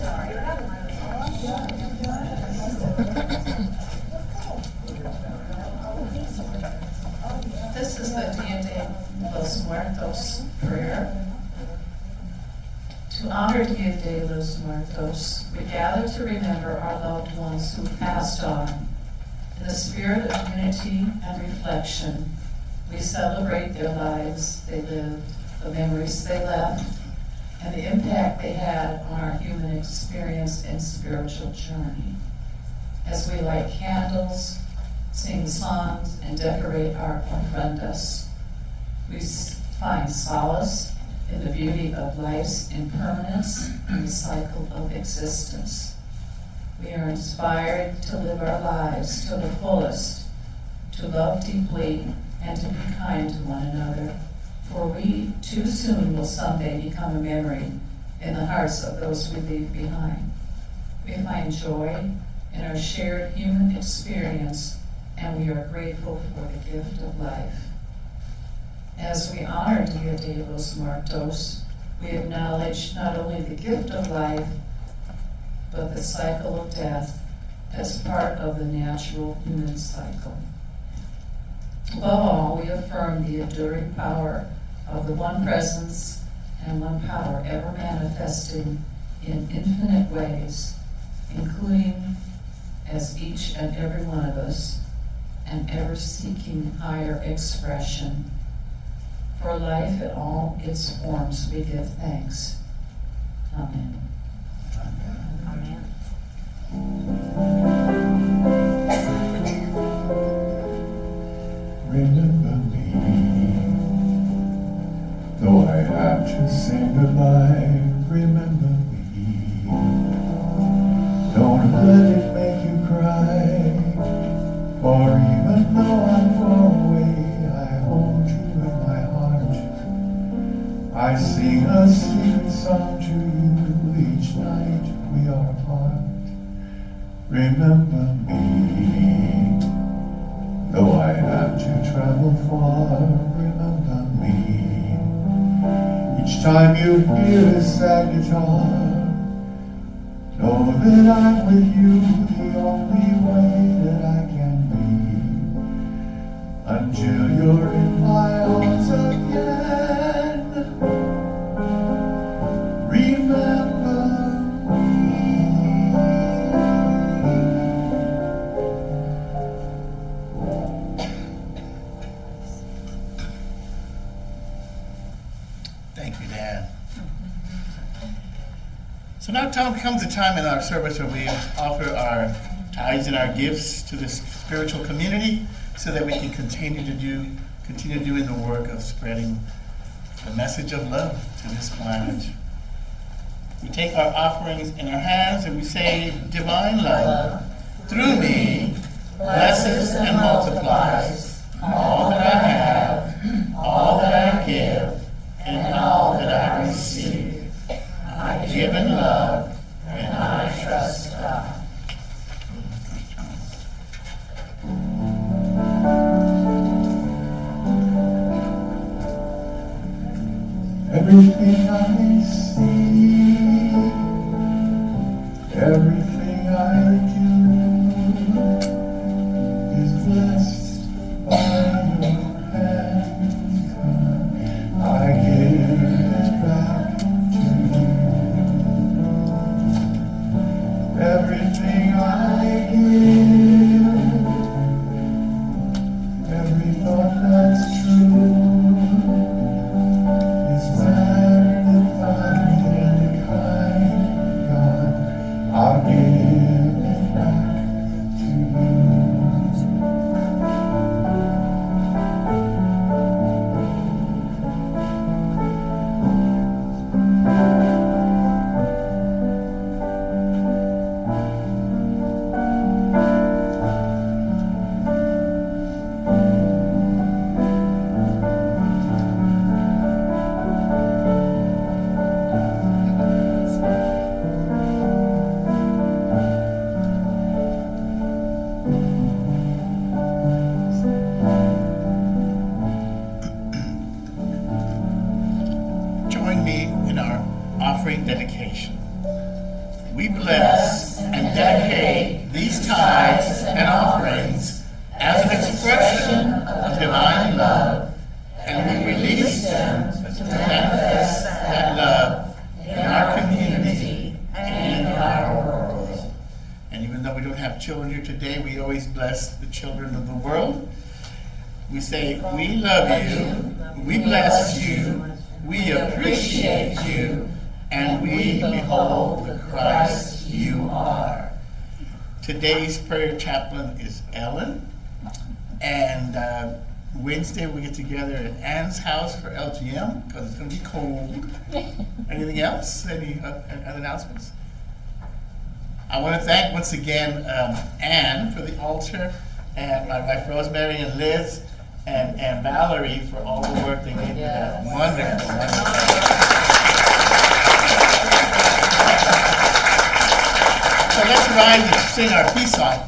[SPEAKER 5] honor Dia de los Muertos, we gather to remember our loved ones who passed on. In the spirit of unity and reflection, we celebrate their lives they lived, the memories they left, and the impact they had on our human experience and spiritual journey. As we light candles, sing songs, and decorate our ofrendas, we find solace in the beauty of life's impermanence and the cycle of existence. We are inspired to live our lives to the fullest, to love deeply, and to be kind to one another, for we too soon will someday become a memory in the hearts of those we leave behind. We find joy in our shared human experience, and we are grateful for the gift of life. As we honor Dia de los Muertos, we acknowledge not only the gift of life, but the cycle of death as part of the natural human cycle. Above all, we affirm the enduring power of the one presence and one power ever manifesting in infinite ways, including as each and every one of us, and ever seeking higher expression. For life in all its forms we give thanks. Amen.
[SPEAKER 2] Amen.
[SPEAKER 3] Remember me, though I have to say goodbye. Remember me, don't let it make you cry. For even though I'm far away, I hold you in my heart. I sing a secret song to you each night we are apart. Remember me, though I have to travel far. Remember me, each time you hear a sad guitar. Know that I'm with you the only way that I can be, until you're in my arms again. Remember me.
[SPEAKER 1] Thank you, Dan. So now comes a time in our service where we offer our tithes and our gifts to this spiritual community so that we can continue doing the work of spreading the message of love to this planet. We take our offerings in our hands and we say, divine love, through me, blesses and multiplies all that I have, all that I give, and all that I receive. I give in love, and I trust God.
[SPEAKER 3] Everything I see, everything I do is blessed by your hand. I give it back to you. Everything I give, every thought that's true, is magnified and kind. God, I'll give it back to you.
[SPEAKER 1] Join me in our offering dedication. We bless and dedicate these tithes and offerings as an expression of divine love, and we release them to manifest that love in our community though we don't have children here today, we always bless the children of the world. We say, we love you, we bless you, we appreciate you, and we behold the Christ you are. Today's prayer chaplain is Ellen, and Wednesday we get together at Ann's house for LGM because it's going to be cold. Anything else? Any other announcements? I want to thank once again Ann for the altar, and my wife Rosemary and Liz and Valerie for all the work they did.
[SPEAKER 2] Yes.
[SPEAKER 1] Wonderful. So let's rise and sing our peace song.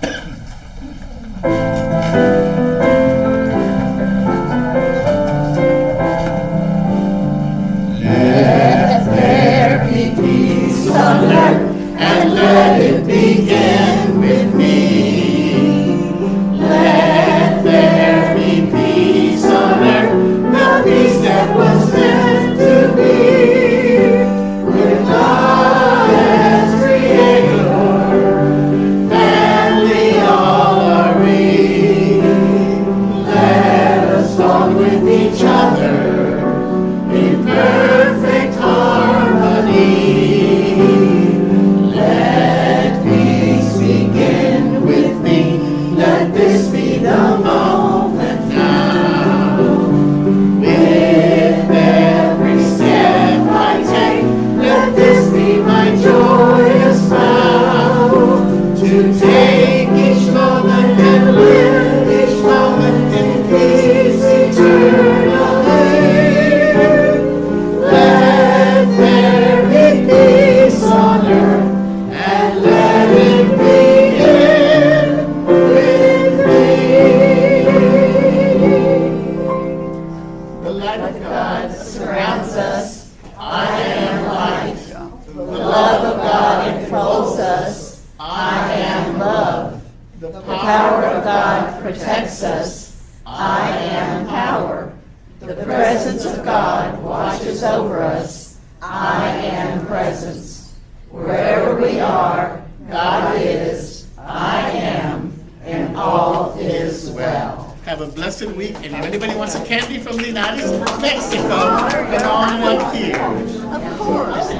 [SPEAKER 4] Let there be peace on earth, and let it begin with me. Let there be peace on earth, the peace that was meant to be. With God as Creator, family all are we. Let us walk with each other in perfect harmony. Let peace begin with me. Let this be the moment now. With every step I take, let this be my joyous vow. To take each moment and live each moment in peace eternally. Let there be peace on earth, and let it begin with me. The light of God surrounds us. I am light. The love of God enfolds us. I am love. The power of God protects us. I am power. The presence of God watches over us. I am presence. Wherever we are, God is, I am, and all is well.
[SPEAKER 1] Have a blessed week, and if anybody wants a candy from the United States of Mexico, come on up here.
[SPEAKER 7] Of course.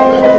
[SPEAKER 4] Thank you.